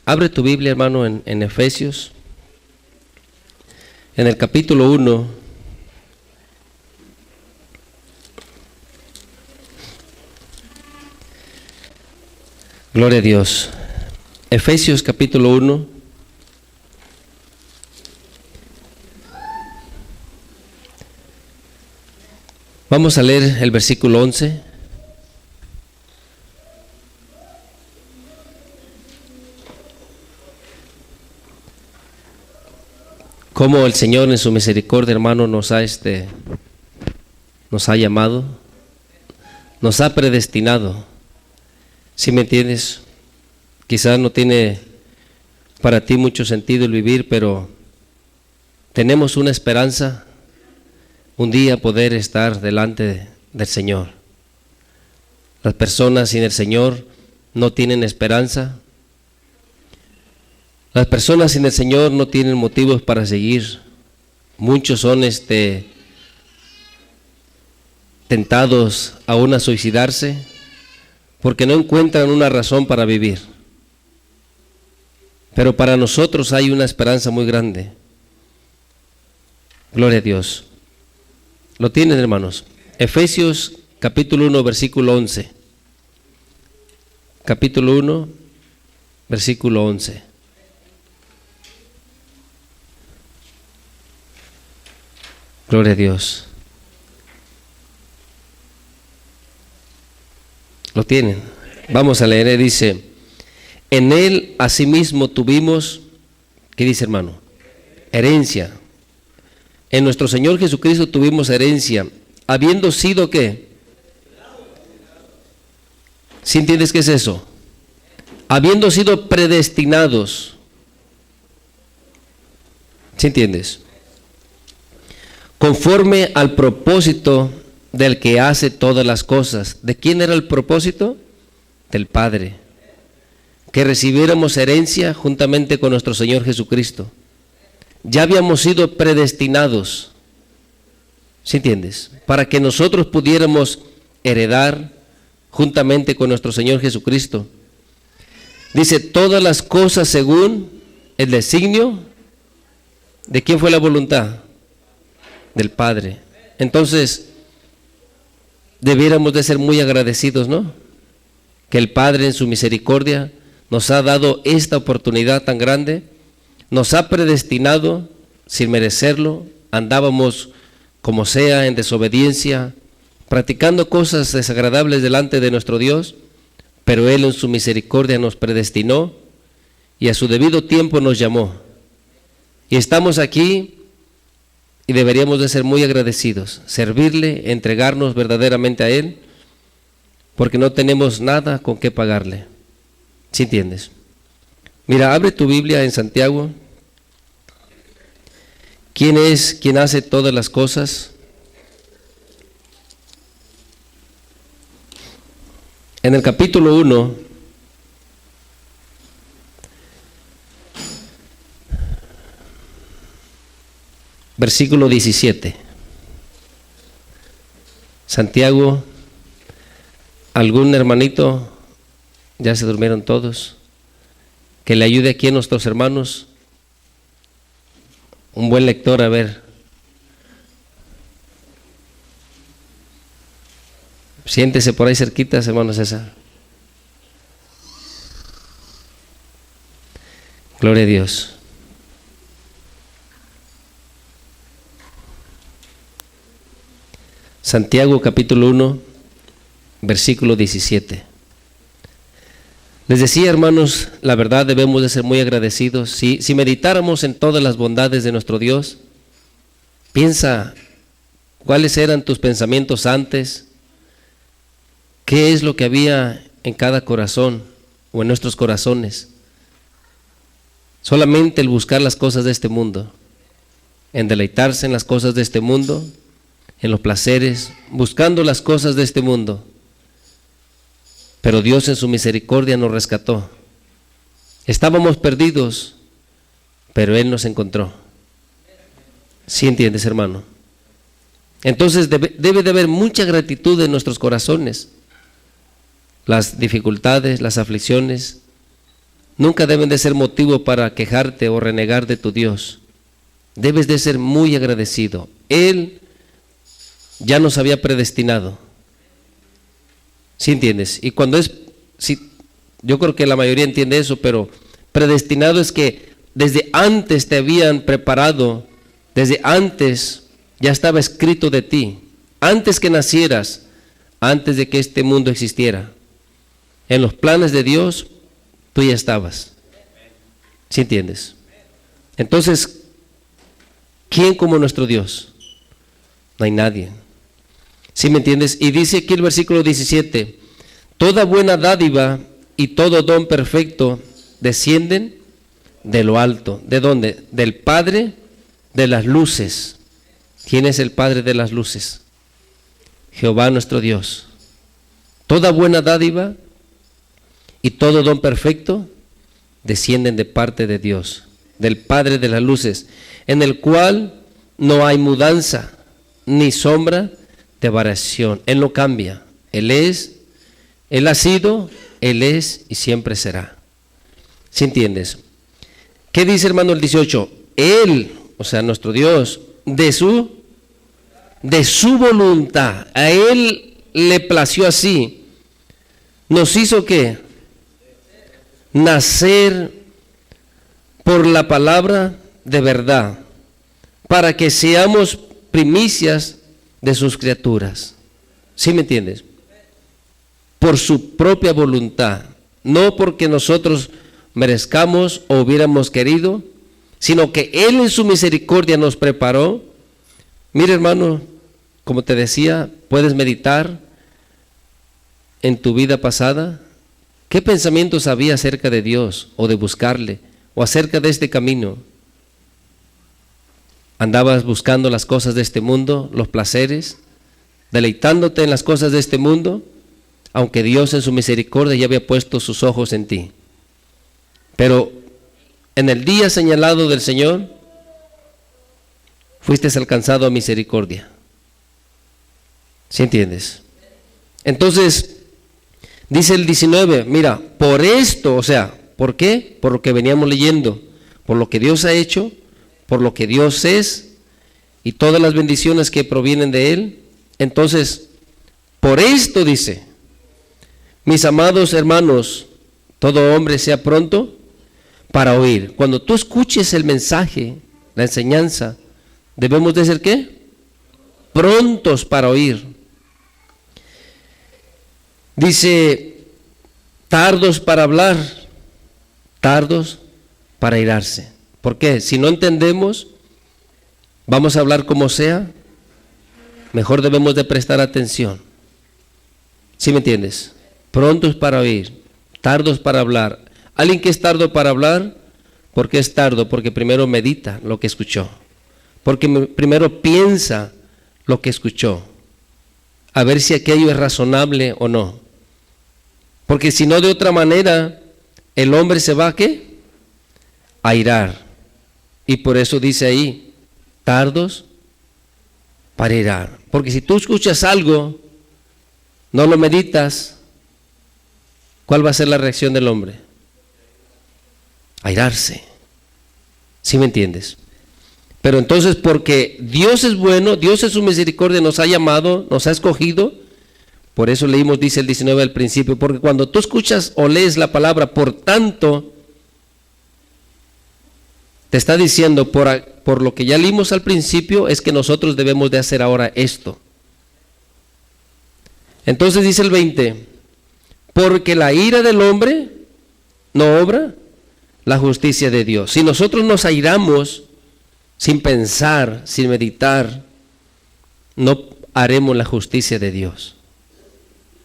Abre tu Biblia, hermano, en Efesios, en el capítulo 1. Gloria a Dios. Efesios capítulo 1. Vamos a leer el versículo 11. Cómo el Señor en su misericordia, hermano, nos ha llamado, nos ha predestinado. ¿Sí me entiendes? Quizás no tiene para ti mucho sentido el vivir, pero tenemos una esperanza, un día poder estar delante del Señor. Las personas sin el Señor no tienen esperanza. Las personas sin el Señor no tienen motivos para seguir. Muchos son tentados aún a suicidarse porque no encuentran una razón para vivir. Pero para nosotros hay una esperanza muy grande. Gloria a Dios. ¿Lo tienen, hermanos? Efesios capítulo 1, versículo 11. Capítulo 1, versículo 11. Gloria a Dios. ¿Lo tienen? Vamos a leer, dice: en él asimismo tuvimos, ¿qué dice, hermano? Herencia. En nuestro Señor Jesucristo tuvimos herencia, habiendo sido, ¿qué? ¿Sí entiendes qué es eso? Habiendo sido predestinados. ¿Sí entiendes? Conforme al propósito del que hace todas las cosas. ¿De quién era el propósito? Del Padre. Que recibiéramos herencia juntamente con nuestro Señor Jesucristo. Ya habíamos sido predestinados. ¿Sí entiendes? Para que nosotros pudiéramos heredar juntamente con nuestro Señor Jesucristo. Dice, todas las cosas según el designio. ¿De quién fue la voluntad? Del Padre. Entonces, debiéramos de ser muy agradecidos, ¿no? Que el Padre en su misericordia nos ha dado esta oportunidad tan grande, nos ha predestinado sin merecerlo, andábamos como sea en desobediencia, practicando cosas desagradables delante de nuestro Dios, pero Él en su misericordia nos predestinó y a su debido tiempo nos llamó. Y estamos aquí. Y deberíamos de ser muy agradecidos, servirle, entregarnos verdaderamente a Él, porque no tenemos nada con qué pagarle. ¿Sí entiendes? Mira, abre tu Biblia en Santiago. ¿Quién es quien hace todas las cosas? En el capítulo 1, versículo 17. Santiago, ¿algún hermanito? Ya se durmieron todos. Que le ayude aquí a nuestros hermanos. Un buen lector, a ver. Siéntese por ahí cerquita, hermano César. Gloria a Dios. Santiago capítulo 1, versículo 17. Les decía, hermanos, la verdad debemos de ser muy agradecidos. Si meditáramos en todas las bondades de nuestro Dios, piensa cuáles eran tus pensamientos antes, qué es lo que había en cada corazón o en nuestros corazones. Solamente el buscar las cosas de este mundo, en deleitarse en las cosas de este mundo, en los placeres, buscando las cosas de este mundo. Pero Dios en su misericordia nos rescató. Estábamos perdidos, pero Él nos encontró. ¿Sí entiendes, hermano? Entonces debe de haber mucha gratitud en nuestros corazones. Las dificultades, las aflicciones, nunca deben de ser motivo para quejarte o renegar de tu Dios. Debes de ser muy agradecido. Él ya nos había predestinado. ¿Sí entiendes? Y cuando yo creo que la mayoría entiende eso, pero predestinado es que desde antes te habían preparado, desde antes ya estaba escrito de ti, antes que nacieras, antes de que este mundo existiera. En los planes de Dios, tú ya estabas. ¿Sí entiendes? Entonces, ¿quién como nuestro Dios? No hay nadie. ¿Sí me entiendes? Y dice aquí el versículo 17, toda buena dádiva y todo don perfecto descienden de lo alto. ¿De dónde? Del Padre de las luces. ¿Quién es el Padre de las luces? Jehová nuestro Dios. Toda buena dádiva y todo don perfecto descienden de parte de Dios, del Padre de las luces, en el cual no hay mudanza ni sombra de variación. Él no cambia. Él es, Él ha sido, Él es y siempre será. ¿Sí entiendes? ¿Qué dice, hermano, el 18? Él, o sea, nuestro Dios, de su voluntad, a Él le plació así. Nos hizo ¿qué? Nacer por la palabra de verdad, para que seamos primicias de sus criaturas. ¿Sí me entiendes? Por su propia voluntad, no porque nosotros merezcamos o hubiéramos querido, sino que Él en su misericordia nos preparó. Mira, hermano, como te decía, puedes meditar en tu vida pasada. ¿Qué pensamientos había acerca de Dios o de buscarle o acerca de este camino? ¿Andabas buscando las cosas de este mundo, los placeres, deleitándote en las cosas de este mundo, aunque Dios en su misericordia ya había puesto sus ojos en ti? Pero en el día señalado del Señor, fuiste alcanzado a misericordia. ¿Sí entiendes? Entonces, dice el 19, mira, por esto, o sea, ¿por qué? Por lo que veníamos leyendo, por lo que Dios ha hecho, por lo que Dios es y todas las bendiciones que provienen de Él. Entonces, por esto dice, mis amados hermanos, todo hombre sea pronto para oír. Cuando tú escuches el mensaje, la enseñanza, debemos de ser ¿qué? Prontos para oír. Dice, tardos para hablar, tardos para airarse. ¿Por qué? Si no entendemos, vamos a hablar como sea, mejor debemos de prestar atención. ¿Sí me entiendes? Prontos para oír, tardos para hablar. Alguien que es tardo para hablar, ¿por qué es tardo? Porque primero medita lo que escuchó. Porque primero piensa lo que escuchó. A ver si aquello es razonable o no. Porque si no, de otra manera, el hombre se va ¿a qué? A irar. Y por eso dice ahí, tardos para irar. Porque si tú escuchas algo, no lo meditas, ¿cuál va a ser la reacción del hombre? A irarse. ¿Sí me entiendes? Pero entonces, porque Dios es bueno, Dios en su misericordia nos ha llamado, nos ha escogido, por eso leímos, dice el 19 al principio, porque cuando tú escuchas o lees la palabra, por tanto, te está diciendo, por lo que ya leímos al principio, es que nosotros debemos de hacer ahora esto. Entonces dice el 20, porque la ira del hombre no obra la justicia de Dios. Si nosotros nos airamos sin pensar, sin meditar, no haremos la justicia de Dios.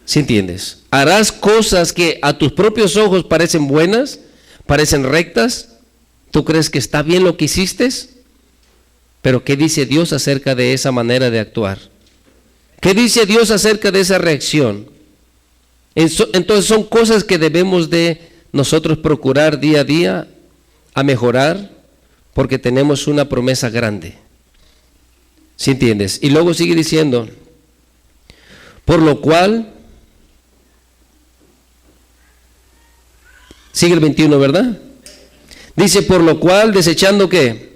¿Sí entiendes? Harás cosas que a tus propios ojos parecen buenas, parecen rectas. ¿Tú crees que está bien lo que hiciste? Pero ¿qué dice Dios acerca de esa manera de actuar? ¿Qué dice Dios acerca de esa reacción? Entonces son cosas que debemos de nosotros procurar día a día a mejorar, porque tenemos una promesa grande. ¿Sí entiendes? Y luego sigue diciendo, por lo cual Sigue el 21, ¿verdad? Dice, por lo cual, desechando ¿qué?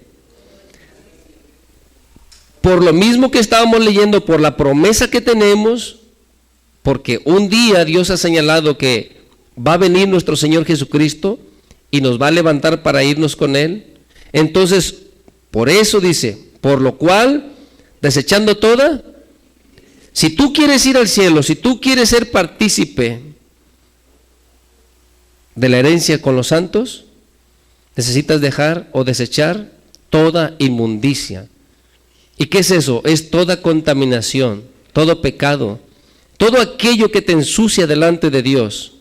Por lo mismo que estábamos leyendo, por la promesa que tenemos, porque un día Dios ha señalado que va a venir nuestro Señor Jesucristo y nos va a levantar para irnos con Él. Entonces, por eso dice, por lo cual, desechando toda, si tú quieres ir al cielo, si tú quieres ser partícipe de la herencia con los santos, necesitas dejar o desechar toda inmundicia. ¿Y qué es eso? Es toda contaminación, todo pecado, todo aquello que te ensucia delante de Dios.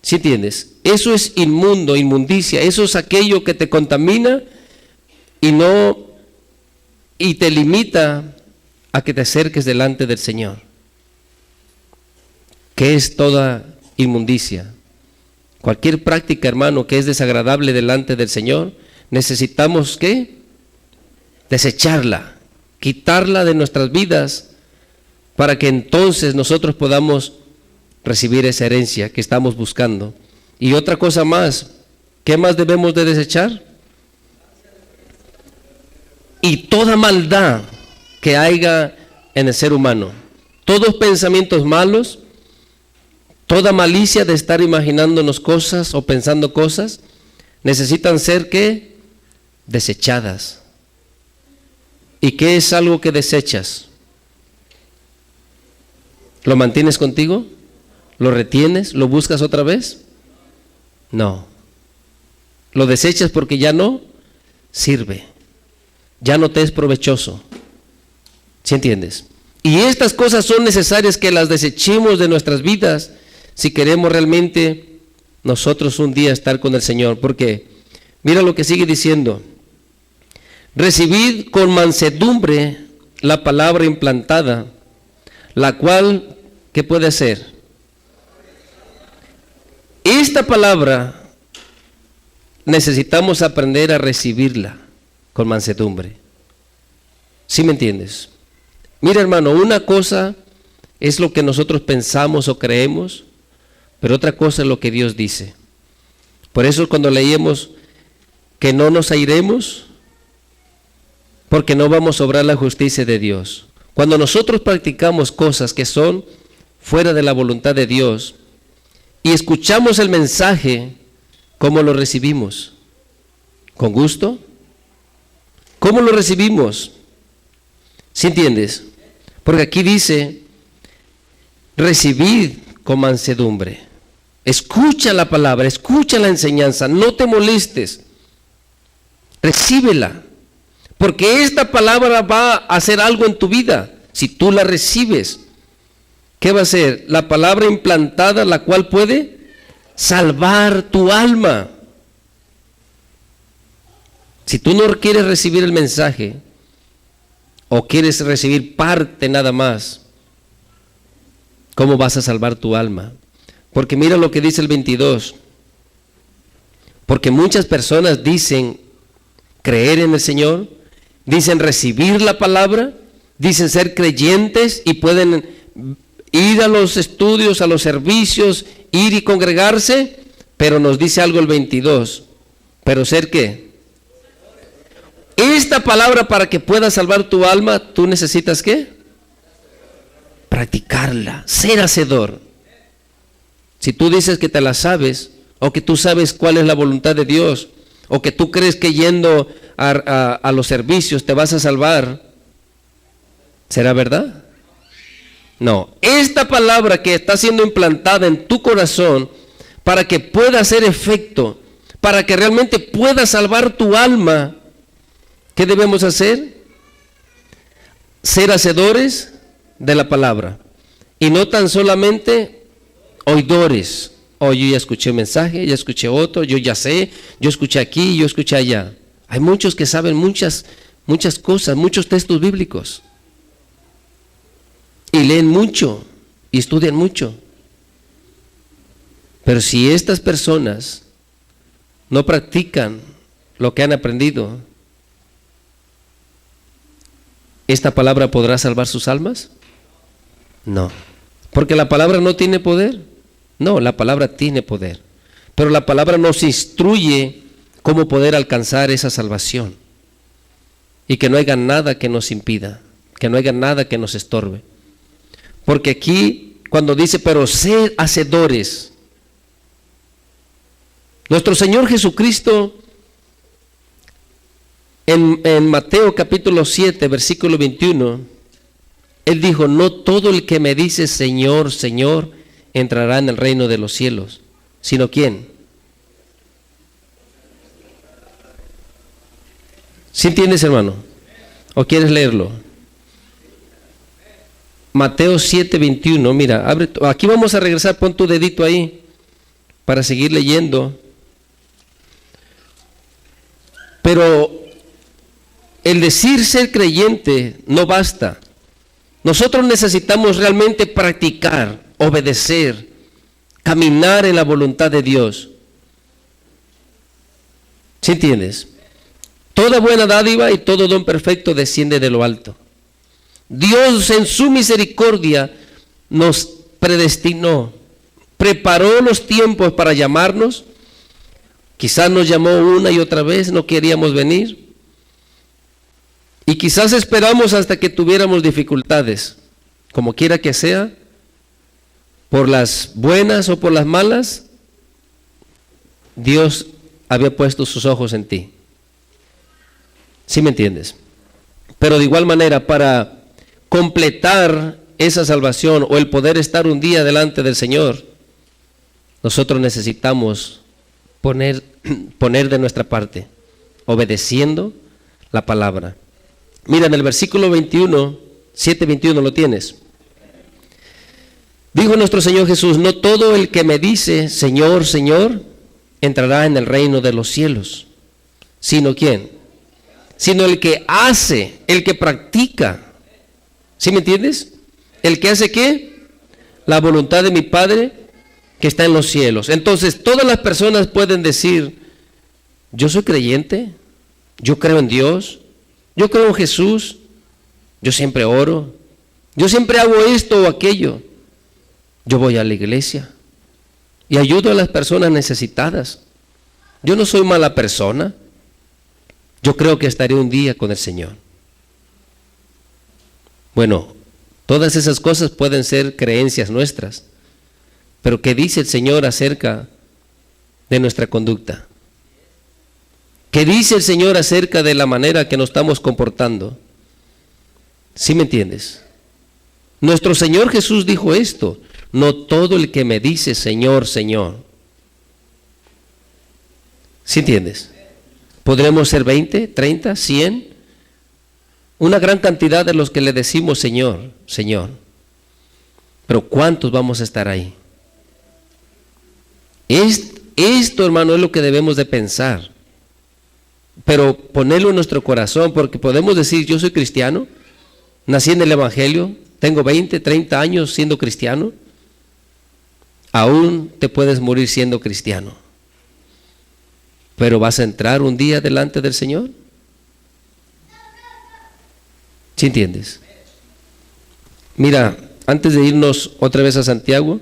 ¿Sí entiendes? Eso es inmundo, inmundicia, eso es aquello que te contamina y te limita a que te acerques delante del Señor. ¿Qué es toda inmundicia? Cualquier práctica, hermano, que es desagradable delante del Señor, necesitamos ¿qué? Desecharla, quitarla de nuestras vidas, para que entonces nosotros podamos recibir esa herencia que estamos buscando. Y otra cosa más, ¿qué más debemos de desechar? Y toda maldad que haya en el ser humano, todos pensamientos malos, toda malicia de estar imaginándonos cosas o pensando cosas, necesitan ser ¿qué? Desechadas. ¿Y qué es algo que desechas? ¿Lo mantienes contigo? ¿Lo retienes? ¿Lo buscas otra vez? No. Lo desechas porque ya no sirve, ya no te es provechoso. ¿Sí entiendes? Y estas cosas son necesarias que las desechemos de nuestras vidas si queremos realmente nosotros un día estar con el Señor. Porque mira lo que sigue diciendo: recibid con mansedumbre la palabra implantada, la cual, ¿qué puede hacer? Esta palabra necesitamos aprender a recibirla con mansedumbre. ¿Sí me entiendes? Mira, hermano, una cosa es lo que nosotros pensamos o creemos, pero otra cosa es lo que Dios dice. Por eso cuando leíamos que no nos airemos, porque no vamos a obrar la justicia de Dios. Cuando nosotros practicamos cosas que son fuera de la voluntad de Dios y escuchamos el mensaje, ¿cómo lo recibimos? ¿Con gusto? ¿Cómo lo recibimos? ¿Sí entiendes? Porque aquí dice, recibid con mansedumbre. Escucha la palabra, escucha la enseñanza, no te molestes, recíbela. Porque esta palabra va a hacer algo en tu vida, si tú la recibes. ¿Qué va a hacer? La palabra implantada, la cual puede salvar tu alma. Si tú no quieres recibir el mensaje, o quieres recibir parte nada más, ¿cómo vas a salvar tu alma? Porque mira lo que dice el 22. Porque muchas personas dicen creer en el Señor, dicen recibir la palabra, dicen ser creyentes y pueden ir a los estudios, a los servicios, ir y congregarse, pero nos dice algo el 22. ¿Pero ser qué? Esta palabra, para que pueda salvar tu alma, tú necesitas ¿qué? Practicarla, ser hacedor. Si tú dices que te la sabes, o que tú sabes cuál es la voluntad de Dios, o que tú crees que yendo a los servicios te vas a salvar, ¿será verdad? No. Esta palabra que está siendo implantada en tu corazón, para que pueda hacer efecto, para que realmente pueda salvar tu alma, ¿qué debemos hacer? Ser hacedores de la palabra, y no tan solamente oidores. Oh, yo ya escuché un mensaje, ya escuché otro, yo ya sé, yo escuché aquí, yo escuché allá. Hay muchos que saben muchas cosas, muchos textos bíblicos, y leen mucho, y estudian mucho. Pero si estas personas no practican lo que han aprendido, ¿esta palabra podrá salvar sus almas? No, porque la palabra no tiene poder. No, la palabra tiene poder. Pero la palabra nos instruye cómo poder alcanzar esa salvación. Y que no haya nada que nos impida, que no haya nada que nos estorbe. Porque aquí, cuando dice, pero sed hacedores, nuestro Señor Jesucristo, en Mateo capítulo 7, versículo 21, Él dijo, no todo el que me dice Señor, Señor, entrará en el reino de los cielos, sino ¿quién? ¿Sí entiendes, hermano? ¿O quieres leerlo? Mateo 7, 21, mira, abre, aquí vamos a regresar, pon tu dedito ahí, para seguir leyendo. Pero el decir ser creyente no basta. Nosotros necesitamos realmente practicar, obedecer, caminar en la voluntad de Dios. ¿Sí entiendes? Toda buena dádiva y todo don perfecto desciende de lo alto. Dios en su misericordia nos predestinó, preparó los tiempos para llamarnos. Quizás nos llamó una y otra vez, no queríamos venir. Y quizás esperamos hasta que tuviéramos dificultades. Como quiera que sea, por las buenas o por las malas, Dios había puesto sus ojos en ti. ¿Sí me entiendes? Pero de igual manera, para completar esa salvación o el poder estar un día delante del Señor, nosotros necesitamos poner de nuestra parte, obedeciendo la palabra. Mira, en el versículo 21, 7:21, ¿lo tienes? Dijo nuestro Señor Jesús, no todo el que me dice, Señor, Señor, entrará en el reino de los cielos, sino ¿quién? Sino el que hace, el que practica. ¿Sí me entiendes? El que hace ¿qué? La voluntad de mi Padre que está en los cielos. Entonces, todas las personas pueden decir, yo soy creyente, yo creo en Dios, yo creo en Jesús, yo siempre oro, yo siempre hago esto o aquello, yo voy a la iglesia y ayudo a las personas necesitadas. Yo no soy mala persona, yo creo que estaré un día con el Señor. Bueno, todas esas cosas pueden ser creencias nuestras, pero ¿qué dice el Señor acerca de nuestra conducta? ¿Qué dice el Señor acerca de la manera que nos estamos comportando? ¿Sí me entiendes? Nuestro Señor Jesús dijo esto, no todo el que me dice Señor, Señor. ¿Sí entiendes? Podremos ser 20, 30, 100, una gran cantidad de los que le decimos Señor, Señor. Pero ¿cuántos vamos a estar ahí? Esto, hermano, es lo que debemos de pensar. Pero ponerlo en nuestro corazón, porque podemos decir, yo soy cristiano, nací en el Evangelio, tengo 20, 30 años siendo cristiano. Aún te puedes morir siendo cristiano. Pero ¿vas a entrar un día delante del Señor? ¿Sí entiendes? Mira, antes de irnos otra vez a Santiago,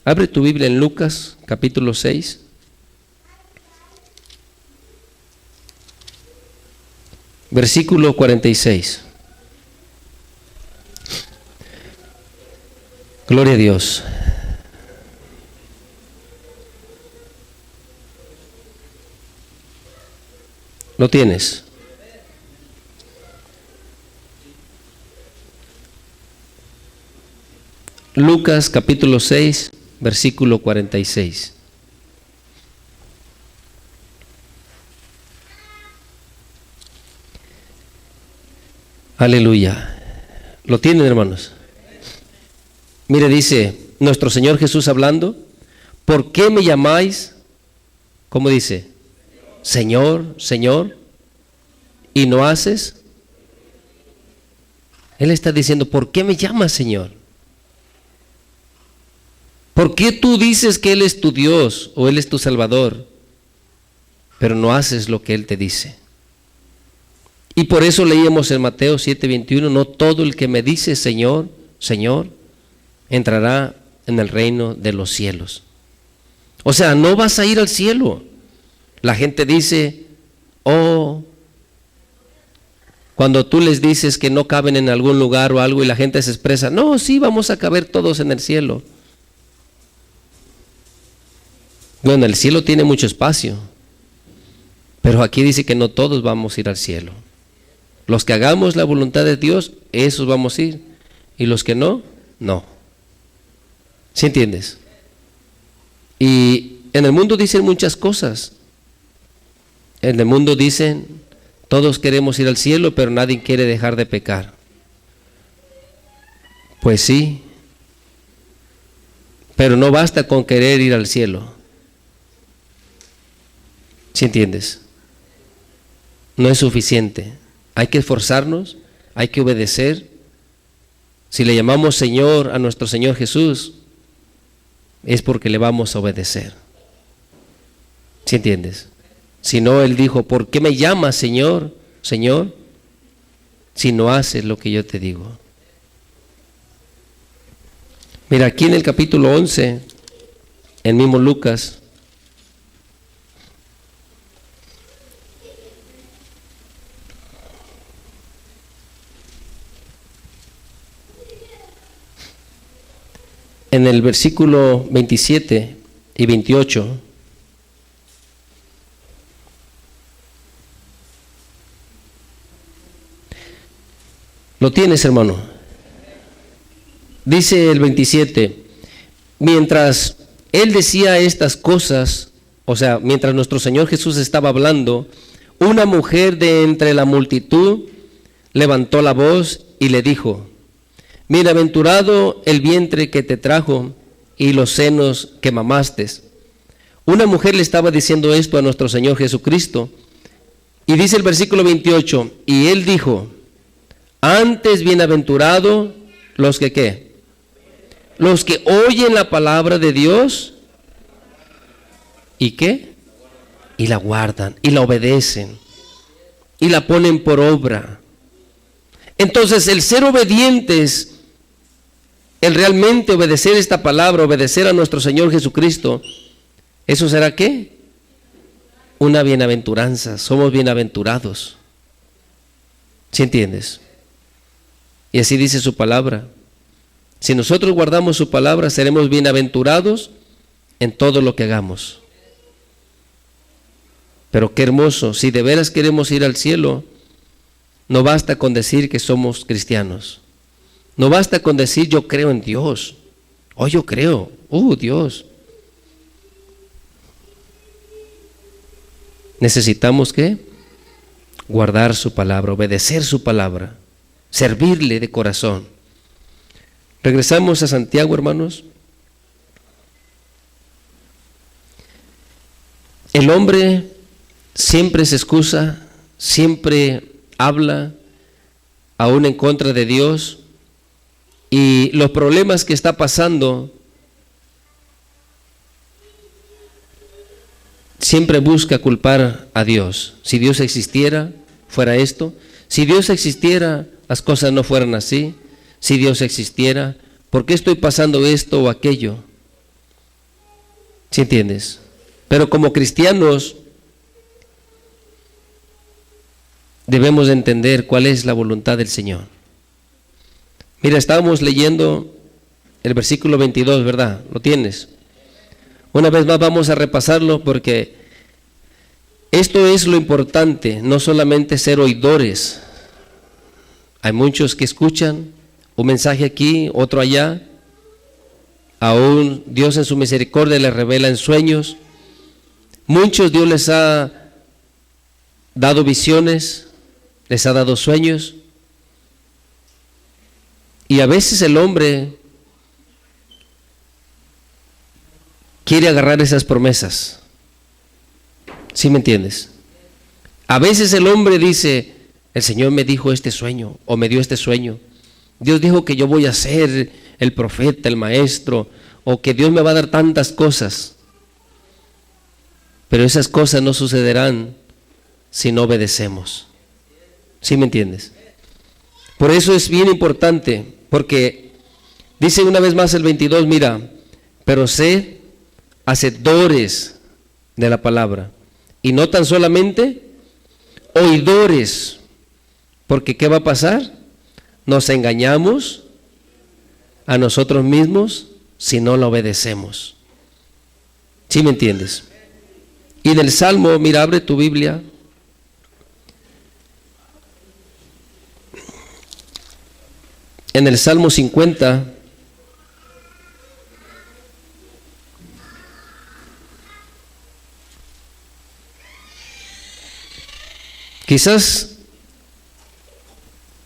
abre tu Biblia en Lucas, capítulo 6. Versículo 46. Gloria a Dios. ¿Lo tienes? Lucas capítulo 6, versículo 46. Aleluya. ¿Lo tienen, hermanos? Mire, dice nuestro Señor Jesús hablando, ¿por qué me llamáis? ¿Cómo dice? Señor, Señor, y no haces. Él está diciendo, ¿por qué me llamas Señor? ¿Por qué tú dices que Él es tu Dios o Él es tu Salvador, pero no haces lo que Él te dice? Y por eso leíamos en Mateo 7:21, no todo el que me dice Señor, Señor, entrará en el reino de los cielos. O sea, no vas a ir al cielo. La gente dice, cuando tú les dices que no caben en algún lugar o algo y la gente se expresa, no, sí, vamos a caber todos en el cielo. Bueno, el cielo tiene mucho espacio, pero aquí dice que no todos vamos a ir al cielo. Los que hagamos la voluntad de Dios, esos vamos a ir. Y los que no, no. ¿Sí entiendes? Y en el mundo dicen muchas cosas. En el mundo dicen, todos queremos ir al cielo, pero nadie quiere dejar de pecar. Pues sí, pero no basta con querer ir al cielo. ¿Sí entiendes? No es suficiente. Hay que esforzarnos, hay que obedecer. Si le llamamos Señor a nuestro Señor Jesús, es porque le vamos a obedecer. ¿Sí entiendes? Si no, Él dijo, ¿por qué me llamas Señor, Señor, si no haces lo que yo te digo? Mira, aquí en el capítulo 11, el mismo Lucas, en el versículo 27 y 28, ¿lo tienes, hermano? Dice el 27, mientras Él decía estas cosas, o sea, mientras nuestro Señor Jesús estaba hablando, una mujer de entre la multitud levantó la voz y le dijo, bienaventurado el vientre que te trajo y los senos que mamaste. Una mujer le estaba diciendo esto a nuestro Señor Jesucristo. Y dice el versículo 28, y Él dijo, antes bienaventurado los que ¿qué? Los que oyen la palabra de Dios y ¿qué? Y la guardan, y la obedecen, y la ponen por obra. Entonces el ser obedientes, el realmente obedecer esta palabra, obedecer a nuestro Señor Jesucristo, ¿eso será qué? Una bienaventuranza, somos bienaventurados. ¿Sí entiendes? Y así dice su palabra. Si nosotros guardamos su palabra, seremos bienaventurados en todo lo que hagamos. Pero qué hermoso, si de veras queremos ir al cielo, no basta con decir que somos cristianos. No basta con decir yo creo en Dios. Yo creo, Dios. Necesitamos ¿qué? Guardar su palabra, obedecer su palabra, servirle de corazón. Regresamos a Santiago, hermanos. El hombre siempre se excusa, siempre habla, aún en contra de Dios, y los problemas que está pasando, siempre busca culpar a Dios. Si Dios existiera, fuera esto. Si Dios existiera, las cosas no fueran así. Si Dios existiera, ¿por qué estoy pasando esto o aquello? ¿Sí entiendes? Pero como cristianos debemos de entender cuál es la voluntad del Señor. Mira, estábamos leyendo el versículo 22, ¿verdad? ¿Lo tienes? Una vez más vamos a repasarlo porque esto es lo importante, no solamente ser oidores. Hay muchos que escuchan un mensaje aquí, otro allá. Aún Dios en su misericordia les revela en sueños. Muchos Dios les ha dado visiones, les ha dado sueños. Y a veces el hombre quiere agarrar esas promesas. ¿Sí me entiendes? A veces el hombre dice, el Señor me dijo este sueño, o me dio este sueño. Dios dijo que yo voy a ser el profeta, el maestro, o que Dios me va a dar tantas cosas. Pero esas cosas no sucederán si no obedecemos. ¿Sí me entiendes? Por eso es bien importante, porque dice una vez más el 22, mira, pero sé hacedores de la palabra, y no tan solamente oidores, porque ¿qué va a pasar? Nos engañamos a nosotros mismos si no lo obedecemos. ¿Sí me entiendes? Y en el Salmo, mira, abre tu Biblia. En el Salmo 50, quizás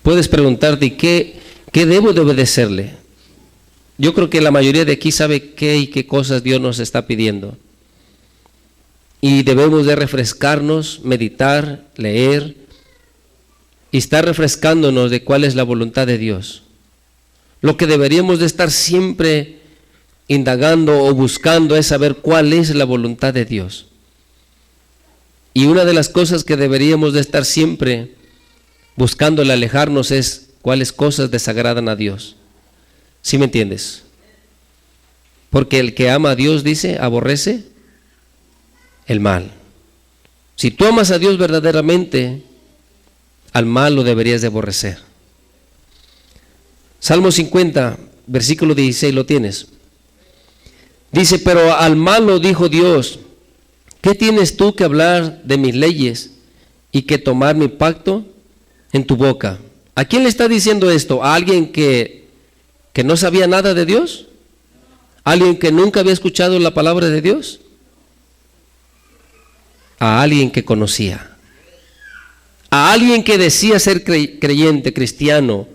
puedes preguntarte, ¿qué debo de obedecerle? Yo creo que la mayoría de aquí sabe qué y qué cosas Dios nos está pidiendo. Y debemos de refrescarnos, meditar, leer y estar refrescándonos de cuál es la voluntad de Dios. Lo que deberíamos de estar siempre indagando o buscando es saber cuál es la voluntad de Dios. Y una de las cosas que deberíamos de estar siempre buscando al alejarnos es cuáles cosas desagradan a Dios. ¿Sí me entiendes? Porque el que ama a Dios, dice, aborrece el mal. Si tú amas a Dios verdaderamente, al mal lo deberías de aborrecer. Salmo 50, versículo 16, ¿lo tienes? Dice, pero al malo dijo Dios, ¿qué tienes tú que hablar de mis leyes y que tomar mi pacto en tu boca? ¿A quién le está diciendo esto? ¿A alguien que no sabía nada de Dios? ¿A alguien que nunca había escuchado la palabra de Dios? A alguien que conocía. A alguien que decía ser creyente, cristiano.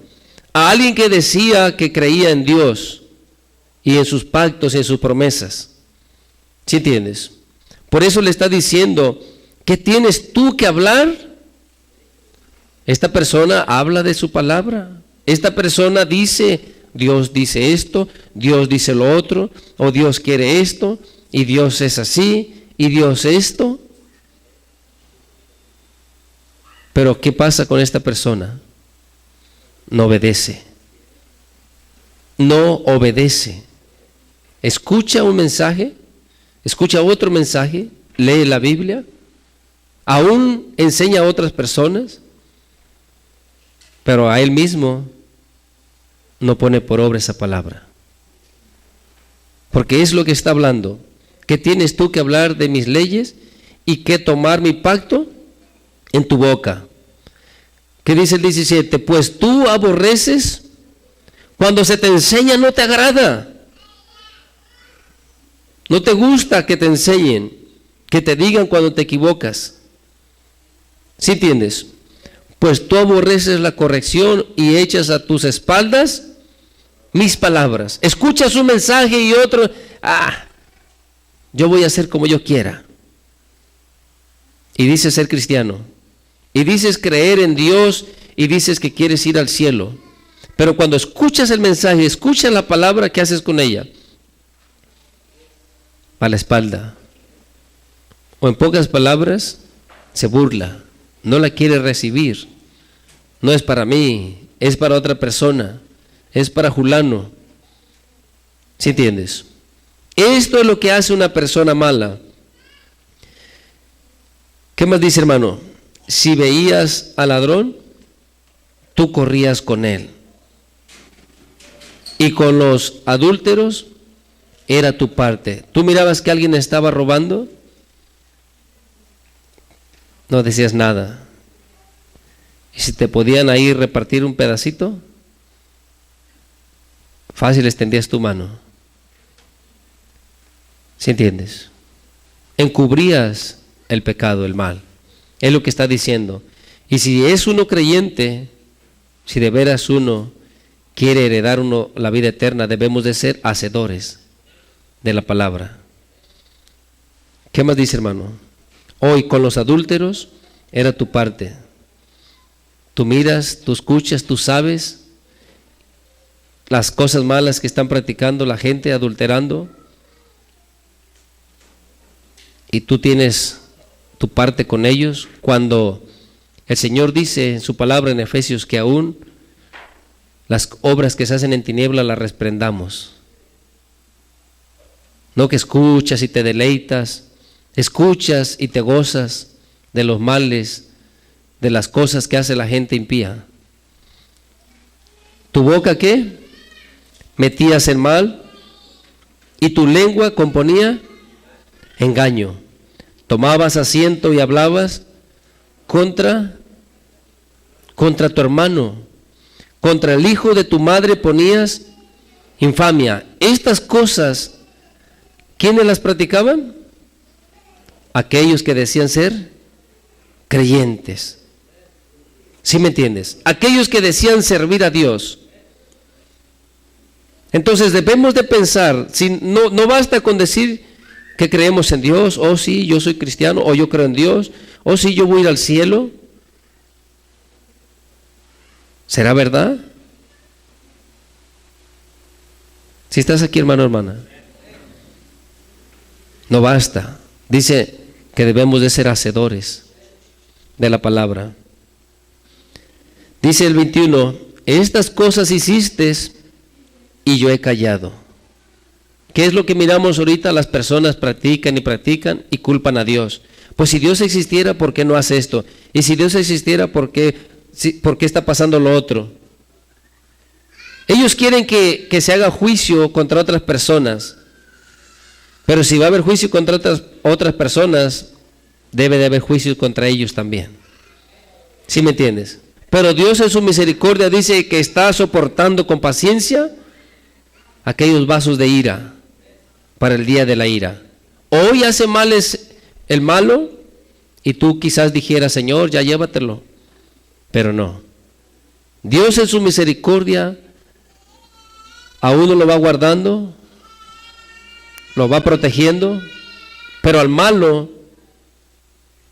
A alguien que decía que creía en Dios y en sus pactos y en sus promesas. ¿Sí entiendes? Por eso le está diciendo, ¿qué tienes tú que hablar? Esta persona habla de su palabra. Esta persona dice, Dios dice esto, Dios dice lo otro, o Dios quiere esto, y Dios es así, y Dios esto. Pero ¿qué pasa con esta persona? No obedece. No obedece. Escucha un mensaje, escucha otro mensaje, lee la Biblia, aún enseña a otras personas, pero a él mismo no pone por obra esa palabra. Porque es lo que está hablando. ¿Qué tienes tú que hablar de mis leyes y que tomar mi pacto en tu boca? ¿Qué dice el 17? Pues tú aborreces cuando se te enseña, no te agrada. No te gusta que te enseñen, que te digan cuando te equivocas. ¿Sí entiendes? Pues tú aborreces la corrección y echas a tus espaldas mis palabras. Escuchas un mensaje y otro, yo voy a hacer como yo quiera. Y dices ser cristiano. Y dices creer en Dios y dices que quieres ir al cielo. Pero cuando escuchas el mensaje, escuchas la palabra, ¿qué haces con ella? A la espalda. O en pocas palabras, se burla. No la quiere recibir. No es para mí, es para otra persona. Es para Julano. ¿Sí entiendes? Esto es lo que hace una persona mala. ¿Qué más dice, hermano? Si veías al ladrón, tú corrías con él. Y con los adúlteros era tu parte. ¿Tú mirabas que alguien estaba robando? No decías nada. Y si te podían ahí repartir un pedacito, fácil extendías tu mano. ¿Sí entiendes? Encubrías el pecado, el mal. Es lo que está diciendo. Y si es uno creyente, si de veras uno quiere heredar la vida eterna, debemos de ser hacedores de la palabra. ¿Qué más dice, hermano? Hoy con los adúlteros era tu parte. Tú miras, tú escuchas, tú sabes las cosas malas que están practicando la gente, adulterando, y tú tienes tu parte con ellos, cuando el Señor dice en su palabra en Efesios que aún las obras que se hacen en tiniebla las reprendamos. No que escuchas y te deleitas, escuchas y te gozas de los males, de las cosas que hace la gente impía. ¿Tu boca qué? Metías el mal y tu lengua componía engaño. Tomabas asiento y hablabas contra tu hermano, contra el hijo de tu madre ponías infamia. Estas cosas, ¿quiénes las practicaban? Aquellos que decían ser creyentes. ¿Sí me entiendes? Aquellos que decían servir a Dios. Entonces debemos de pensar, si no basta con decir que creemos en Dios, o sí, yo soy cristiano, o yo creo en Dios, o sí, yo voy a ir al cielo. ¿Será verdad? Si estás aquí, hermano, hermana. No basta. Dice que debemos de ser hacedores de la palabra. Dice el 21, estas cosas hiciste y yo he callado. ¿Qué es lo que miramos ahorita? Las personas practican y culpan a Dios. Pues si Dios existiera, ¿por qué no hace esto? Y si Dios existiera, ¿por qué está pasando lo otro? Ellos quieren que se haga juicio contra otras personas. Pero si va a haber juicio contra otras personas, debe de haber juicio contra ellos también. ¿Sí me entiendes? Pero Dios en su misericordia dice que está soportando con paciencia aquellos vasos de ira para el día de la ira. Hoy hace males el malo y tú quizás dijeras, Señor, ya llévatelo. Pero no. Dios en su misericordia a uno lo va guardando, lo va protegiendo, pero al malo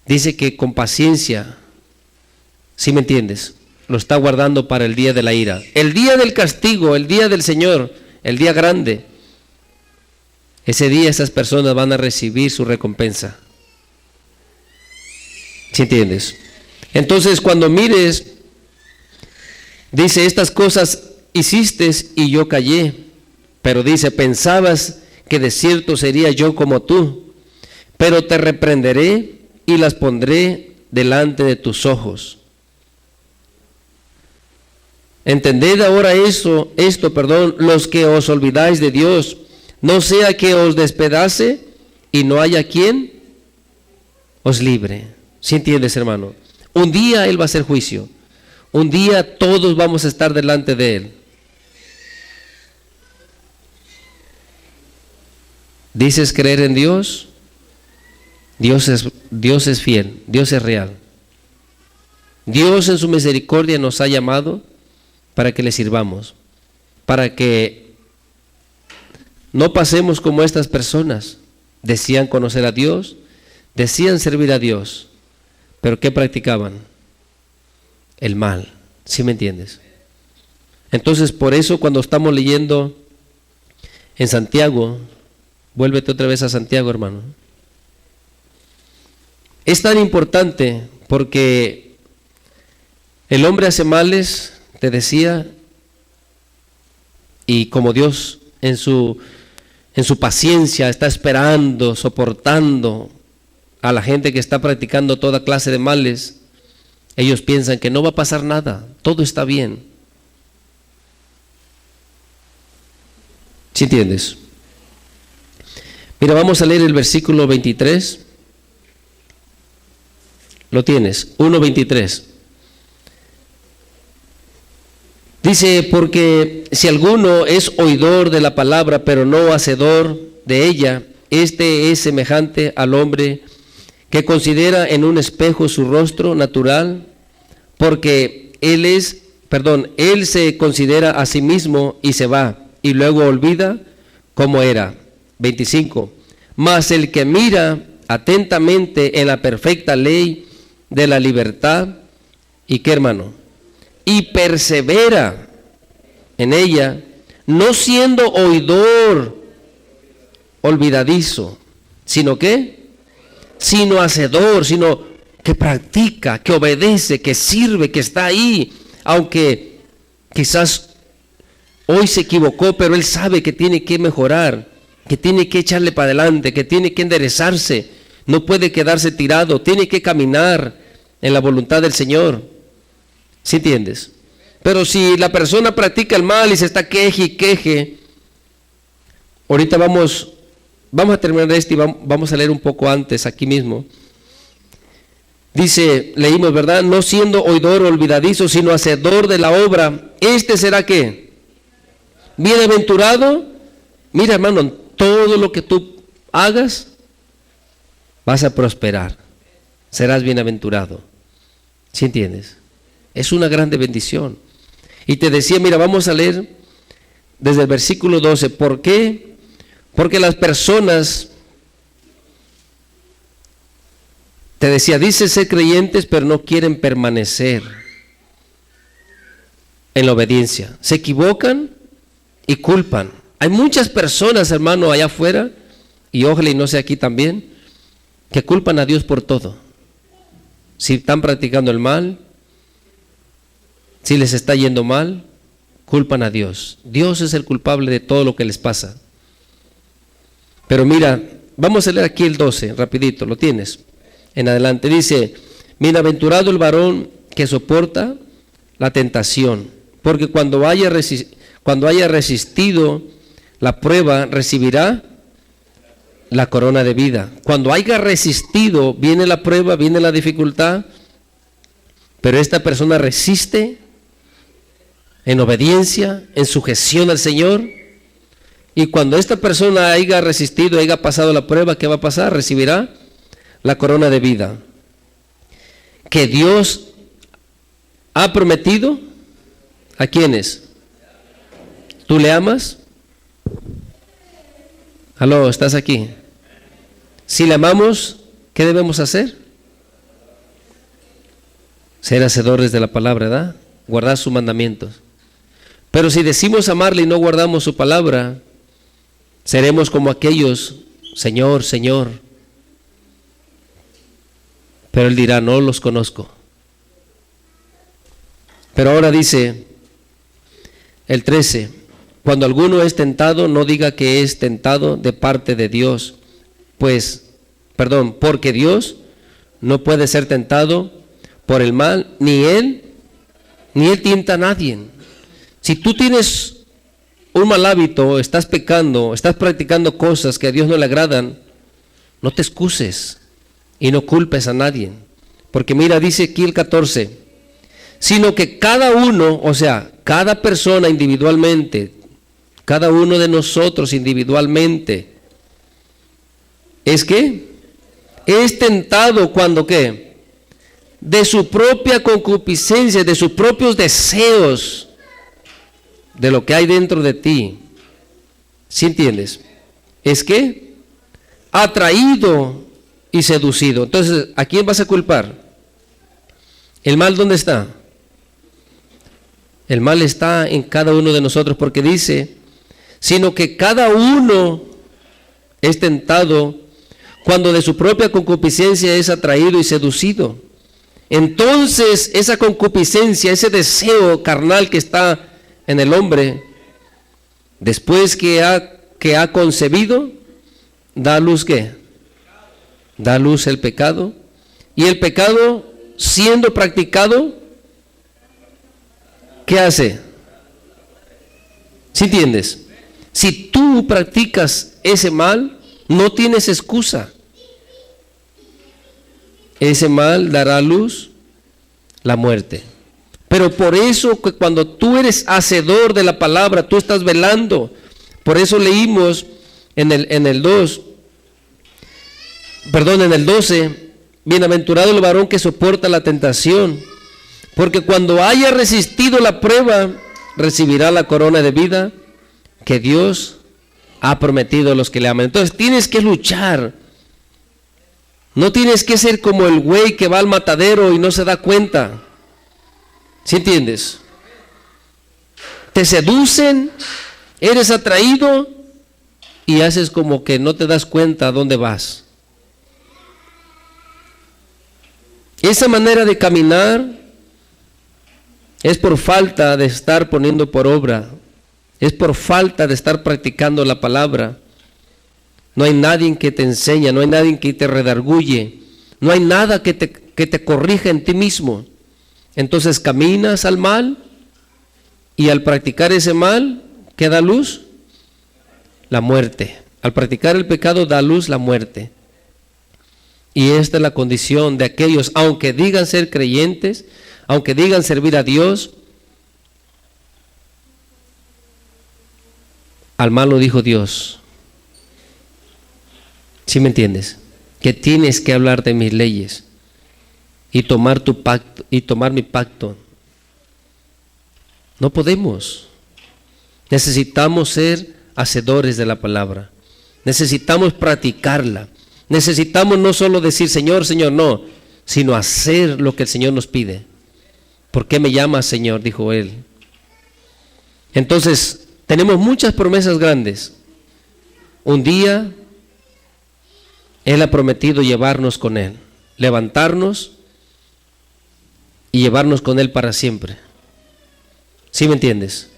dice que con paciencia, ¿sí me entiendes? Lo está guardando para el día de la ira. El día del castigo, el día del Señor, el día grande. Ese día esas personas van a recibir su recompensa. ¿Sí entiendes? Entonces cuando mires, dice, estas cosas hiciste y yo callé. Pero dice, pensabas que de cierto sería yo como tú, pero te reprenderé y las pondré delante de tus ojos. Entended ahora esto, los que os olvidáis de Dios, no sea que os despedace y no haya quien os libre. ¿Sí entiendes, hermano? Un día Él va a hacer juicio. Un día todos vamos a estar delante de Él. ¿Dices creer en Dios? Dios es fiel, Dios es real. Dios en su misericordia nos ha llamado para que le sirvamos, para que no pasemos como estas personas. Decían conocer a Dios, decían servir a Dios, pero ¿qué practicaban? El mal. ¿Sí me entiendes? Entonces, por eso cuando estamos leyendo en Santiago, vuélvete otra vez a Santiago, hermano. Es tan importante porque el hombre hace males, te decía, y como Dios en su paciencia está esperando, soportando a la gente que está practicando toda clase de males, ellos piensan que no va a pasar nada, todo está bien. ¿Sí entiendes? Mira, vamos a leer el versículo 23. Lo tienes, 1:23. Dice, porque si alguno es oidor de la palabra, pero no hacedor de ella, este es semejante al hombre que considera en un espejo su rostro natural, porque él se considera a sí mismo y se va, y luego olvida cómo era. 25. Mas el que mira atentamente en la perfecta ley de la libertad, ¿y qué, hermano? Y persevera en ella, no siendo oidor olvidadizo, sino ¿qué? Sino hacedor, sino que practica, que obedece, que sirve, que está ahí, aunque quizás hoy se equivocó, pero él sabe que tiene que mejorar. que tiene que echarle para adelante, que tiene que enderezarse, no puede quedarse tirado, tiene que caminar en la voluntad del Señor. ¿Sí entiendes? Pero si la persona practica el mal y se está queje y queje, ahorita vamos a terminar esto y vamos a leer un poco antes aquí mismo. Dice, leímos, ¿verdad? No siendo oidor olvidadizo, sino hacedor de la obra, este será ¿qué? Bienaventurado. Mira, hermano, en todo lo que tú hagas, vas a prosperar, serás bienaventurado. ¿Sí entiendes? Es una grande bendición. Y te decía, mira, vamos a leer desde el versículo 12. ¿Por qué? Porque las personas, te decía, dicen ser creyentes, pero no quieren permanecer en la obediencia. Se equivocan y culpan. Hay muchas personas, hermano, allá afuera, y ojalá y no sea aquí también, que culpan a Dios por todo. Si están practicando el mal, si les está yendo mal, culpan a Dios. Dios es el culpable de todo lo que les pasa. Pero mira, vamos a leer aquí el 12, rapidito, lo tienes. En adelante dice, bienaventurado el varón que soporta la tentación, porque cuando haya resistido la prueba, recibirá la corona de vida. Cuando haya resistido, viene la prueba, viene la dificultad, pero esta persona resiste en obediencia, en sujeción al Señor, y cuando esta persona haya resistido, haya pasado la prueba, ¿qué va a pasar? Recibirá la corona de vida que Dios ha prometido. ¿A quiénes? ¿Tú le amas? Aló, ¿estás aquí? Si le amamos, ¿qué debemos hacer? Ser hacedores de la palabra, ¿verdad? Guardar sus mandamientos. Pero si decimos amarle y no guardamos su palabra, seremos como aquellos, Señor, Señor. Pero Él dirá, no los conozco. Pero ahora dice el 13, cuando alguno es tentado, no diga que es tentado de parte de Dios, porque Dios no puede ser tentado por el mal, ni Él tienta a nadie. Si tú tienes un mal hábito, estás pecando, estás practicando cosas que a Dios no le agradan, no te excuses y no culpes a nadie. Porque mira, dice aquí el 14, sino que cada uno, o sea, cada persona individualmente, cada uno de nosotros individualmente, ¿es qué? Es tentado cuando ¿qué? De su propia concupiscencia, de sus propios deseos, de lo que hay dentro de ti. ¿Sí entiendes? Es que atraído y seducido. Entonces, ¿a quién vas a culpar? ¿El mal dónde está? El mal está en cada uno de nosotros, porque dice, sino que cada uno es tentado cuando de su propia concupiscencia es atraído y seducido. Entonces, esa concupiscencia, ese deseo carnal que está en el hombre, después que ha concebido, da a luz ¿qué? Da a luz el pecado. Y el pecado, siendo practicado, ¿qué hace? ¿Sí entiendes? Si tú practicas ese mal, no tienes excusa. Ese mal dará a luz la muerte. Pero por eso que cuando tú eres hacedor de la palabra, tú estás velando. Por eso leímos en el 12, bienaventurado el varón que soporta la tentación, porque cuando haya resistido la prueba, recibirá la corona de vida que Dios ha prometido a los que le aman. Entonces tienes que luchar. No tienes que ser como el güey que va al matadero y no se da cuenta. ¿Sí entiendes? Te seducen, eres atraído y haces como que no te das cuenta a dónde vas. Esa manera de caminar es por falta de estar poniendo por obra, es por falta de estar practicando la palabra. No hay nadie que te enseña, no hay nadie que te redarguye, no hay nada que te corrija en ti mismo. Entonces caminas al mal y al practicar ese mal, ¿qué da luz? La muerte. Al practicar el pecado da luz la muerte. Y esta es la condición de aquellos, aunque digan ser creyentes, aunque digan servir a Dios, al mal lo dijo Dios. ¿Sí me entiendes? Que tienes que hablar de mis leyes y tomar tu pacto y tomar mi pacto. No podemos. Necesitamos ser hacedores de la palabra. Necesitamos practicarla. Necesitamos no solo decir Señor, Señor, no, sino hacer lo que el Señor nos pide. ¿Por qué me llamas Señor?, dijo él. Entonces, tenemos muchas promesas grandes. Un día Él ha prometido llevarnos con Él, levantarnos y llevarnos con Él para siempre. ¿Sí me entiendes?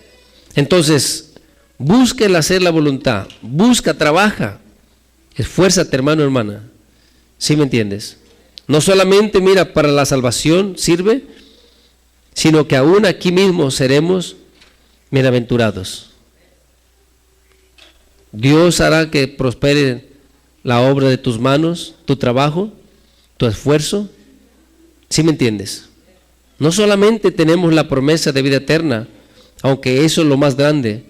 Entonces, busca el hacer la voluntad, busca, trabaja, esfuérzate, hermano, hermana. ¿Sí me entiendes? No solamente, mira, para la salvación sirve, sino que aún aquí mismo seremos bienaventurados. Dios hará que prospere la obra de tus manos, tu trabajo, tu esfuerzo. ¿Sí me entiendes? No solamente tenemos la promesa de vida eterna, aunque eso es lo más grande,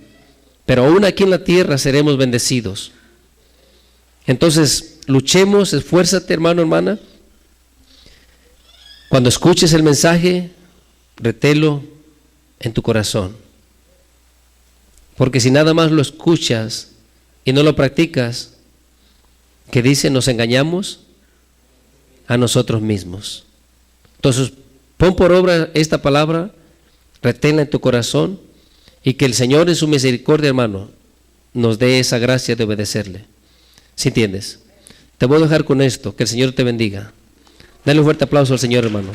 pero aún aquí en la tierra seremos bendecidos. Entonces, luchemos, esfuérzate, hermano, hermana. Cuando escuches el mensaje, retelo en tu corazón. Porque si nada más lo escuchas y no lo practicas, ¿qué dice? Nos engañamos a nosotros mismos. Entonces, pon por obra esta palabra, reténla en tu corazón y que el Señor en su misericordia, hermano, nos dé esa gracia de obedecerle. ¿Sí entiendes? Te voy a dejar con esto, que el Señor te bendiga. Dale un fuerte aplauso al Señor, hermano.